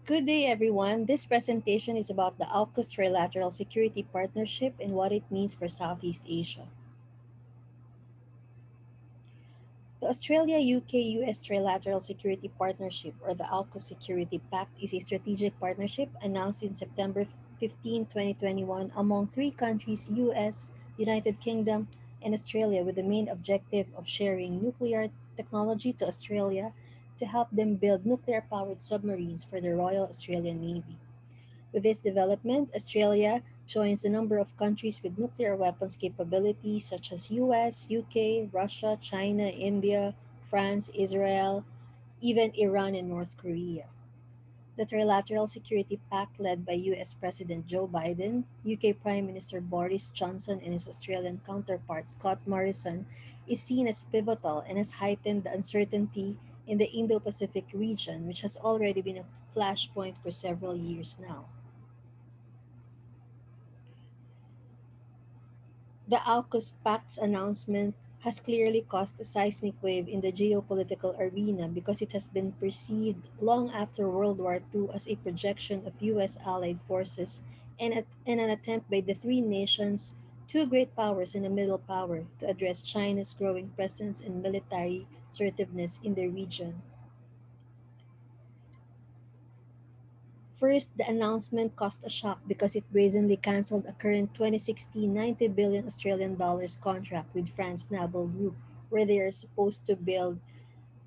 Good day, everyone. This presentation is about the Aukus Trilateral Security Partnership and what it means for Southeast Asia. The Australia UK US Trilateral Security Partnership, or the Alcus Security Pact, is a strategic partnership announced in September 15, 2021, among three countries: US, United Kingdom, and Australia, with the main objective of sharing nuclear technology to Australia to help them build nuclear powered submarines for the Royal Australian Navy. With this development, Australia joins a number of countries with nuclear weapons capability such as US, UK, Russia, China, India, France, Israel, even Iran and North Korea. The Trilateral Security Pact, led by US President Joe Biden, UK Prime Minister Boris Johnson, and his Australian counterpart Scott Morrison, is seen as pivotal and has heightened the uncertainty in the Indo Pacific region, which has already been a flashpoint for several years now. The Aukus Pact's announcement has clearly caused a seismic wave in the geopolitical arena because it has been perceived long after World War II as a projection of US allied forces and an attempt by the three nations, two great powers and a middle power, to address China's growing presence and military assertiveness in the region. First, the announcement caused a shock because it brazenly cancelled a current 2016 90 billion Australian dollars contract with France Naval Group, where they are supposed to build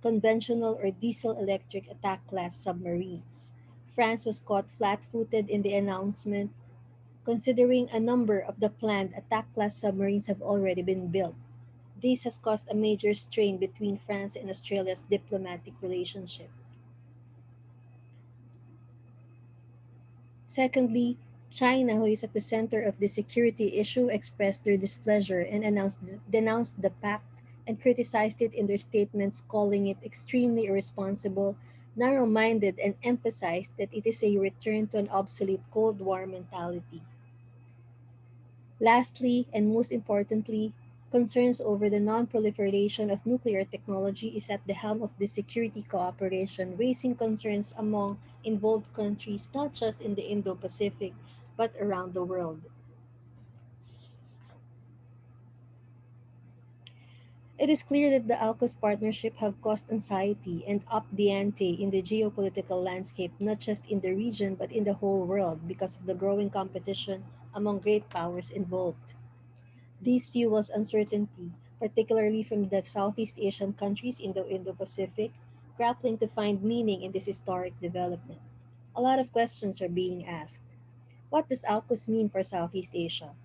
conventional or diesel electric attack class submarines. France was caught flat footed in the announcement, considering a number of the planned attack class submarines have already been built. This has caused a major strain between France and Australia's diplomatic relationship. Secondly, China, who is at the center of the security issue, expressed their displeasure and denounced the pact and criticized it in their statements, calling it extremely irresponsible, narrow minded, and emphasized that it is a return to an obsolete Cold War mentality. Lastly, and most importantly, concerns over the non-proliferation of nuclear technology is at the helm of the security cooperation, raising concerns among involved countries not just in the Indo-Pacific but around the world. It is clear that the AUKUS partnership have caused anxiety and upped the ante in the geopolitical landscape, not just in the region but in the whole world, because of the growing competition among great powers involved. This fuels uncertainty, particularly from the Southeast Asian countries in the Indo-Pacific, grappling to find meaning in this historic development. A lot of questions are being asked. What does AUKUS mean for Southeast Asia?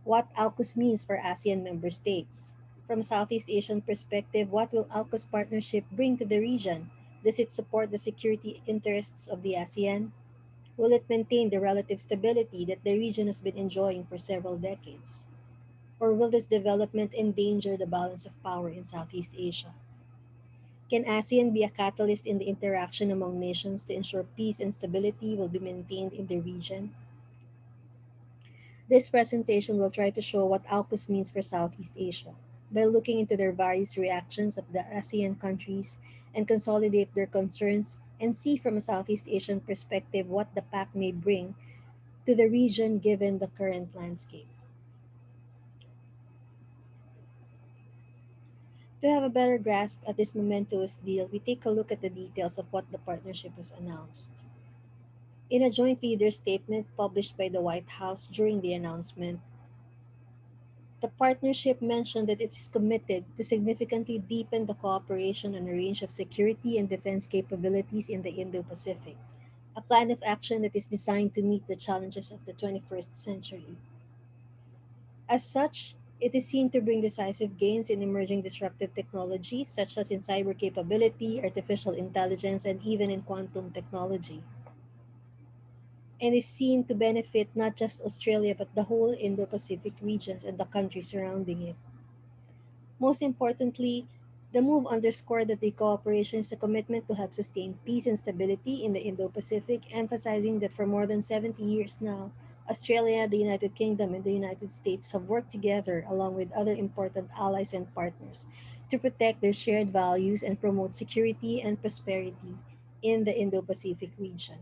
What AUKUS means for ASEAN member states? From a Southeast Asian perspective, what will AUKUS partnership bring to the region? Does it support the security interests of the ASEAN? Will it maintain the relative stability that the region has been enjoying for several decades? Or will this development endanger the balance of power in Southeast Asia? Can ASEAN be a catalyst in the interaction among nations to ensure peace and stability will be maintained in the region? This presentation will try to show what AUKUS means for Southeast Asia by looking into their various reactions of the ASEAN countries and consolidate their concerns and see from a Southeast Asian perspective what the pact may bring to the region given the current landscape. To have a better grasp at this momentous deal, we take a look at the details of what the partnership has announced. In a joint leader statement published by the White House during the announcement, the partnership mentioned that it is committed to significantly deepen the cooperation on a range of security and defense capabilities in the Indo Pacific, a plan of action that is designed to meet the challenges of the 21st century. As such, it is seen to bring decisive gains in emerging disruptive technologies such as in cyber capability, artificial intelligence, and even in quantum technology, and is seen to benefit not just Australia but the whole Indo Pacific regions and the countries surrounding it. Most importantly, the move underscored that the cooperation is a commitment to help sustain peace and stability in the Indo Pacific, emphasizing that for more than 70 years now, Australia, the United Kingdom, and the United States have worked together along with other important allies and partners to protect their shared values and promote security and prosperity in the Indo Pacific region.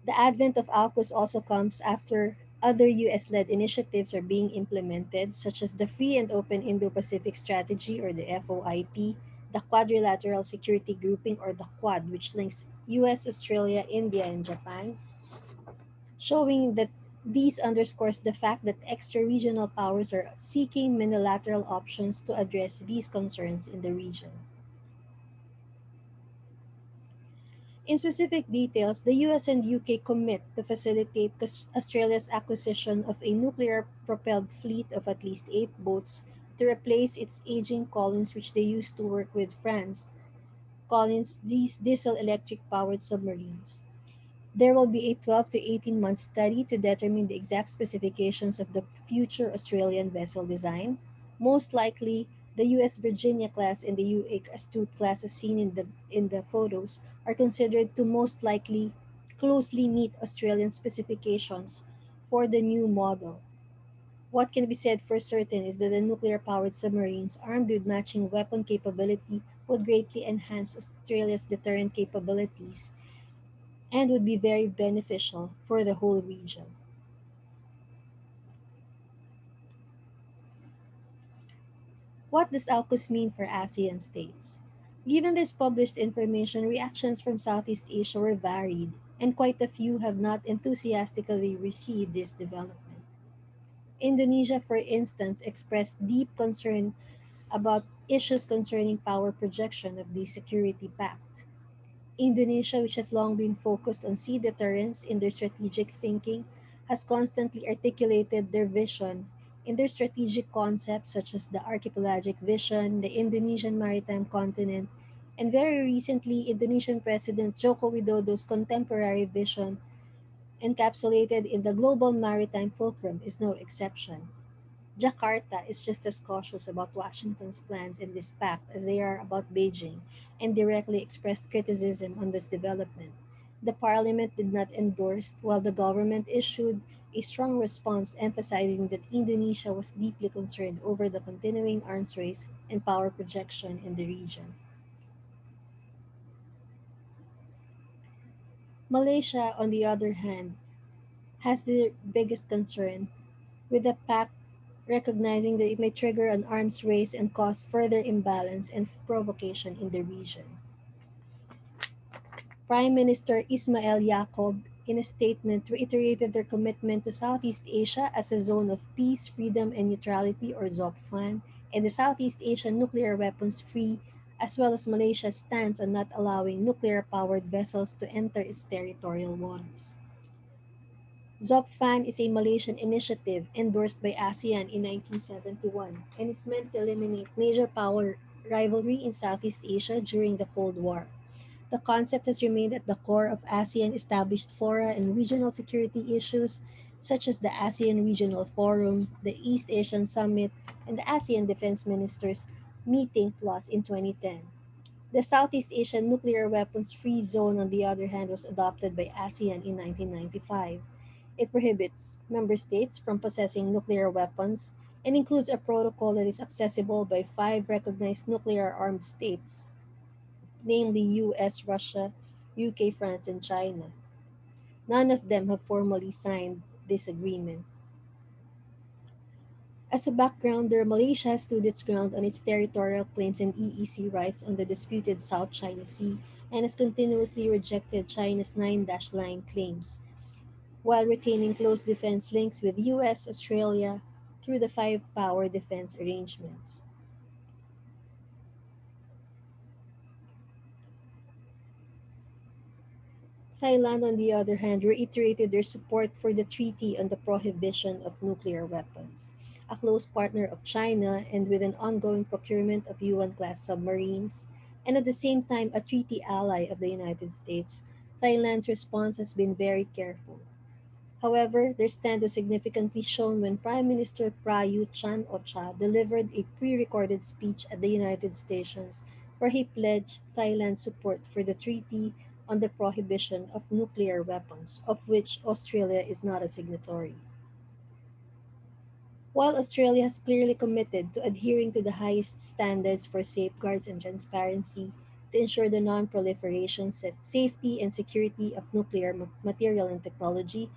The advent of Aukus also comes after other US led initiatives are being implemented, such as the Free and Open Indo Pacific Strategy or the FOIP, the Quadrilateral Security Grouping or the Quad, which links US, Australia, India, and Japan, showing that these underscores the fact that extra regional powers are seeking unilateral options to address these concerns in the region. In specific details, the US and UK commit to facilitate Australia's acquisition of a nuclear propelled fleet of at least 8 boats to replace its aging Collins, which they used to work with France. Collins, these diesel electric powered submarines. There will be a 12 to 18-month study to determine the exact specifications of the future Australian vessel design. Most likely, the US Virginia class and the UA Astute class as seen in the photos are considered to most likely closely meet Australian specifications for the new model. What can be said for certain is that the nuclear powered submarines armed with matching weapon capability would greatly enhance Australia's deterrent capabilities and would be very beneficial for the whole region. What does AUKUS mean for ASEAN states? Given this published information, reactions from Southeast Asia were varied, and quite a few have not enthusiastically received this development. Indonesia, for instance, expressed deep concern about issues concerning power projection of the Security Pact. Indonesia, which has long been focused on sea deterrence in their strategic thinking, has constantly articulated their vision in their strategic concepts such as the archipelagic vision, the Indonesian maritime continent, and very recently, Indonesian President Joko Widodo's contemporary vision, encapsulated in the global maritime fulcrum, is no exception. Jakarta is just as cautious about Washington's plans in this pact as they are about Beijing and directly expressed criticism on this development. The parliament did not endorse, while the government issued a strong response emphasizing that Indonesia was deeply concerned over the continuing arms race and power projection in the region. Malaysia, on the other hand, has the biggest concern, with the pact recognizing that it may trigger an arms race and cause further imbalance and provocation in the region. Prime Minister Ismail Yaakob, in a statement, reiterated their commitment to Southeast Asia as a zone of peace, freedom, and neutrality, or ZOPFAN, and the Southeast Asian nuclear weapons free, as well as Malaysia's stance on not allowing nuclear powered vessels to enter its territorial waters. ZOPFAN is a Malaysian initiative endorsed by Asean in 1971 and is meant to eliminate major power rivalry in Southeast Asia during the Cold War. The concept has remained at the core of ASEAN established fora and regional security issues such as the ASEAN Regional Forum, the East Asian Summit, and the ASEAN Defense Ministers meeting plus in 2010. The Southeast Asian Nuclear Weapons Free Zone, on the other hand, was adopted by ASEAN in 1995. It prohibits member states from possessing nuclear weapons and includes a protocol that is accessible by 5 recognized nuclear armed states, namely US, Russia, UK, France, and China. None of them have formally signed this agreement. As a backgrounder, Malaysia has stood its ground on its territorial claims and EEC rights on the disputed South China Sea and has continuously rejected China's nine-dash line claims, while retaining close defense links with US, Australia through the five power defense arrangements. Thailand, on the other hand, reiterated their support for the Treaty on the Prohibition of Nuclear Weapons. A close partner of China and with an ongoing procurement of Yuan class submarines, and at the same time a treaty ally of the United States, Thailand's response has been very careful. However, their stand was significantly shown when Prime Minister Prayut Chan-o-cha delivered a pre-recorded speech at the United Stations where he pledged Thailand's support for the Treaty on the Prohibition of Nuclear Weapons, of which Australia is not a signatory. While Australia has clearly committed to adhering to the highest standards for safeguards and transparency, to ensure the non-proliferation, safety, and security of nuclear material and technology.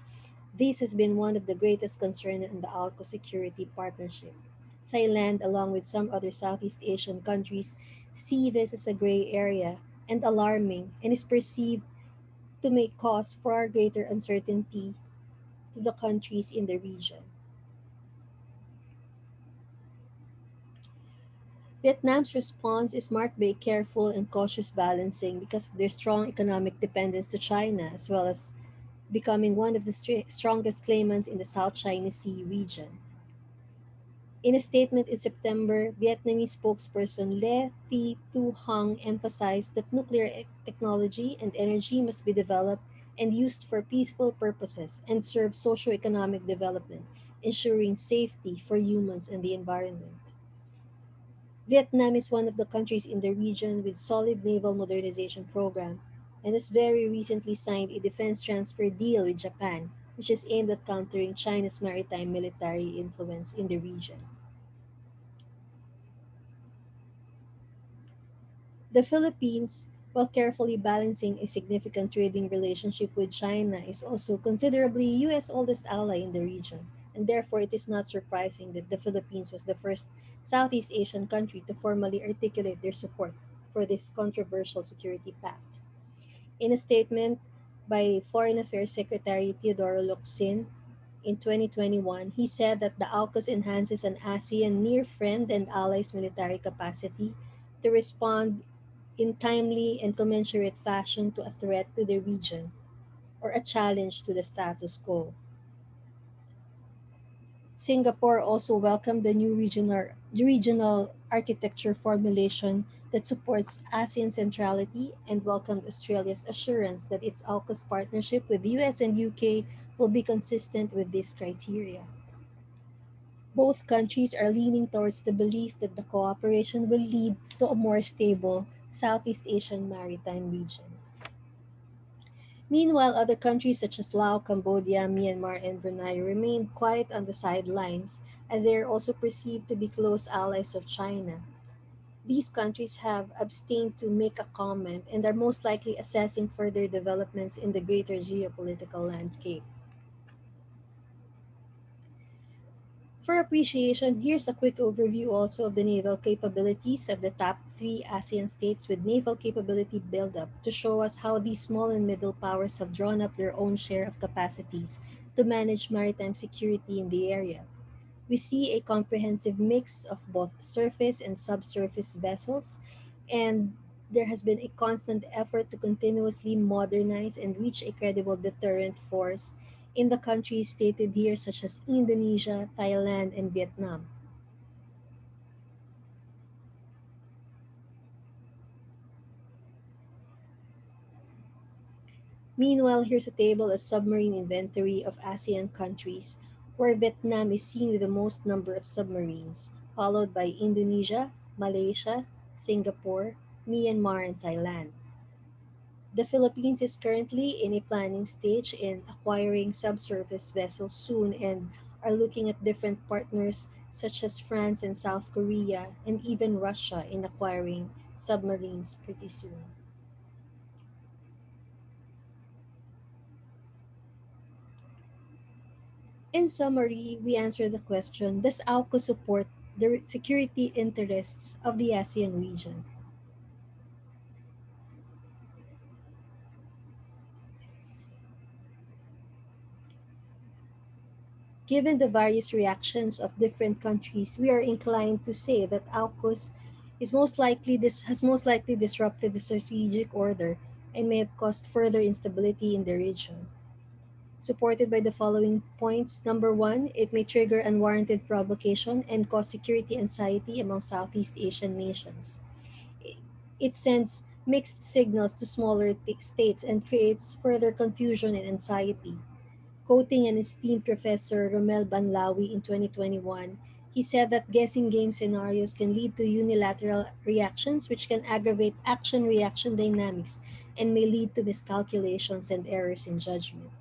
This has been one of the greatest concerns in the Alcus Security Partnership. Thailand, along with some other Southeast Asian countries, see this as a gray area and alarming, and is perceived to may cause far greater uncertainty to the countries in the region. Vietnam's response is marked by careful and cautious balancing because of their strong economic dependence to China, as well as becoming one of the strongest claimants in the South China Sea region. In a statement in September, Vietnamese spokesperson Le Thi Tu Hong emphasized that nuclear technology and energy must be developed and used for peaceful purposes and serve socio-economic development, ensuring safety for humans and the environment. Vietnam is one of the countries in the region with solid naval modernization program and has very recently signed a defense transfer deal with Japan, which is aimed at countering China's maritime military influence in the region. The Philippines, while carefully balancing a significant trading relationship with China, is also considerably U.S. oldest ally in the region, and therefore it is not surprising that the Philippines was the first Southeast Asian country to formally articulate their support for this controversial security pact. In a statement by Foreign Affairs Secretary Teodoro Locsin in 2021, he said that the Aukus enhances an ASEAN near friend and allies military capacity to respond in timely and commensurate fashion to a threat to the region or a challenge to the status quo. Singapore also welcomed the new regional architecture formulation that supports ASEAN centrality and welcomed Australia's assurance that its AUKUS partnership with the US and UK will be consistent with these criteria. Both countries are leaning towards the belief that the cooperation will lead to a more stable Southeast Asian maritime region. Meanwhile, other countries such as Laos, Cambodia, Myanmar, and Brunei remain quiet on the sidelines as they are also perceived to be close allies of China. These countries have abstained to make a comment and are most likely assessing further developments in the greater geopolitical landscape. For appreciation, here's a quick overview also of the naval capabilities of the top three ASEAN states with naval capability buildup to show us how these small and middle powers have drawn up their own share of capacities to manage maritime security in the area. We see a comprehensive mix of both surface and subsurface vessels, and there has been a constant effort to continuously modernize and reach a credible deterrent force in the countries stated here, such as Indonesia, Thailand, and Vietnam. Meanwhile, here's a table of submarine inventory of ASEAN countries, where Vietnam is seen with the most number of submarines, followed by Indonesia, Malaysia, Singapore, Myanmar, and Thailand. The Philippines is currently in a planning stage in acquiring subsurface vessels soon and are looking at different partners such as France and South Korea and even Russia in acquiring submarines pretty soon. In summary, we answer the question: does AUKUS support the security interests of the ASEAN region? Given the various reactions of different countries, we are inclined to say that AUKUS has most likely disrupted the strategic order and may have caused further instability in the region. Supported by the following points: number one, it may trigger unwarranted provocation and cause security anxiety among Southeast Asian nations. It sends mixed signals to smaller states and creates further confusion and anxiety. Quoting an esteemed professor, Romel Banlawi, in 2021, he said that guessing game scenarios can lead to unilateral reactions, which can aggravate action reaction dynamics and may lead to miscalculations and errors in judgment.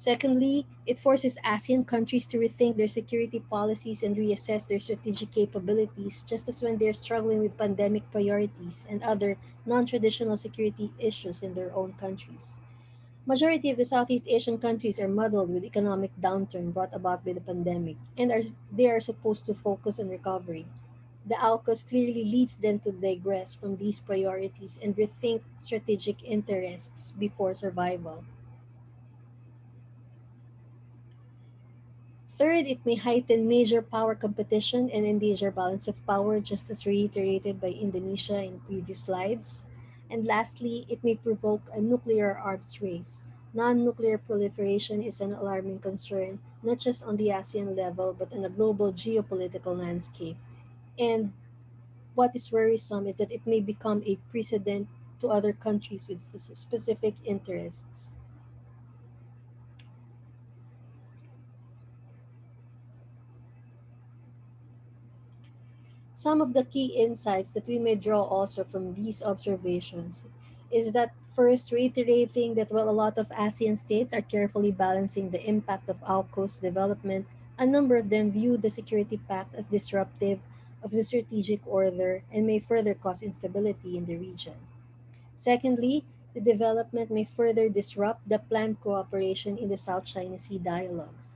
Secondly, it forces ASEAN countries to rethink their security policies and reassess their strategic capabilities, just as when they're struggling with pandemic priorities and other non traditional security issues in their own countries. Majority of the Southeast Asian countries are muddled with economic downturn brought about by the pandemic, and they are supposed to focus on recovery. The Aukus clearly leads them to digress from these priorities and rethink strategic interests before survival. Third, it may heighten major power competition and endanger balance of power, just as reiterated by Indonesia in previous slides. And lastly, it may provoke a nuclear arms race. Non nuclear proliferation is an alarming concern, not just on the ASEAN level, but on a global geopolitical landscape. And what is worrisome is that it may become a precedent to other countries with specific interests. Some of the key insights that we may draw also from these observations is that first, reiterating that while a lot of ASEAN states are carefully balancing the impact of Aukus development, a number of them view the Security Pact as disruptive of the strategic order and may further cause instability in the region. Secondly, the development may further disrupt the planned cooperation in the South China Sea dialogues.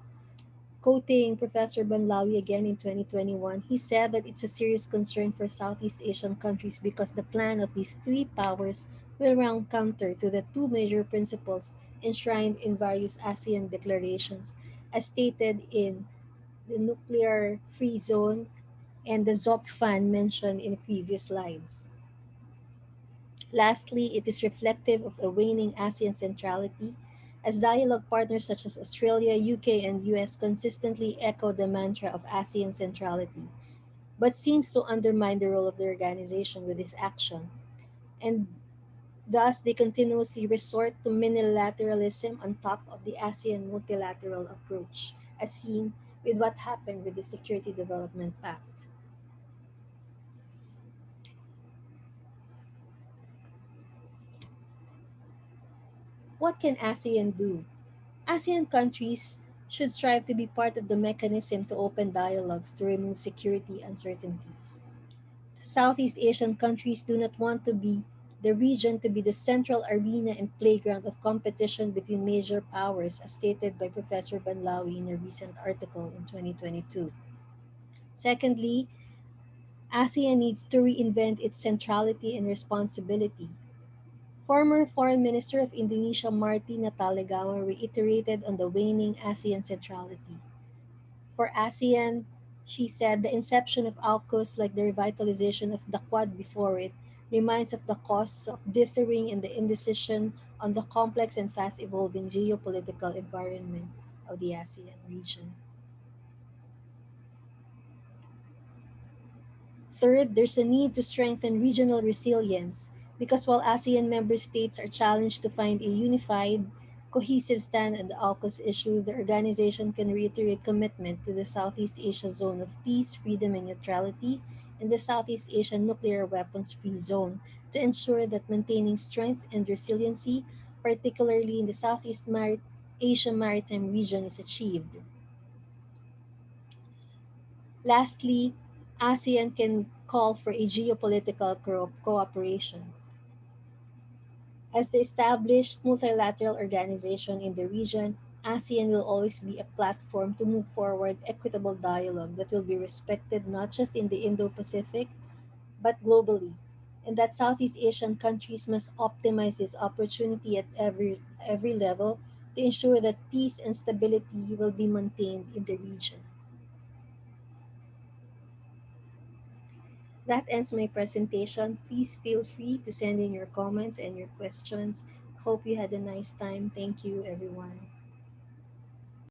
Quoting Professor Banlawi again in 2021, he said that it's a serious concern for Southeast Asian countries because the plan of these three powers will run counter to the two major principles enshrined in various ASEAN declarations, as stated in the nuclear free zone and the ZOP mentioned in previous slides. Lastly, it is reflective of a waning ASEAN centrality, as dialogue partners such as Australia, UK, and US consistently echo the mantra of ASEAN centrality, but seems to undermine the role of the organization with this action. And thus, they continuously resort to minilateralism on top of the ASEAN multilateral approach, as seen with what happened with the Security Development Pact. What can ASEAN do? ASEAN countries should strive to be part of the mechanism to open dialogues to remove security uncertainties. Southeast Asian countries do not want to be the region to be the central arena and playground of competition between major powers, as stated by Professor Banlawi in a recent article in 2022. Secondly, ASEAN needs to reinvent its centrality and responsibility. Former Foreign Minister of Indonesia Marty Natalegawa reiterated on the waning ASEAN centrality. For ASEAN, she said the inception of Alcus, like the revitalization of the Quad before it, reminds of the costs of dithering and the indecision on the complex and fast evolving geopolitical environment of the ASEAN region. Third, there's a need to strengthen regional resilience because while ASEAN member states are challenged to find a unified, cohesive stand on the AUKUS issue, the organization can reiterate commitment to the Southeast Asia Zone of Peace, Freedom, and Neutrality and the Southeast Asian Nuclear Weapons Free Zone to ensure that maintaining strength and resiliency, particularly in the Asia Maritime region, is achieved. Lastly, ASEAN can call for a geopolitical cooperation. As the established multilateral organization in the region, ASEAN will always be a platform to move forward equitable dialogue that will be respected not just in the Indo Pacific, but globally. And that Southeast Asian countries must optimize this opportunity at every level to ensure that peace and stability will be maintained in the region. That ends my presentation. Please feel free to send in your comments and your questions. Hope you had a nice time. Thank you, everyone.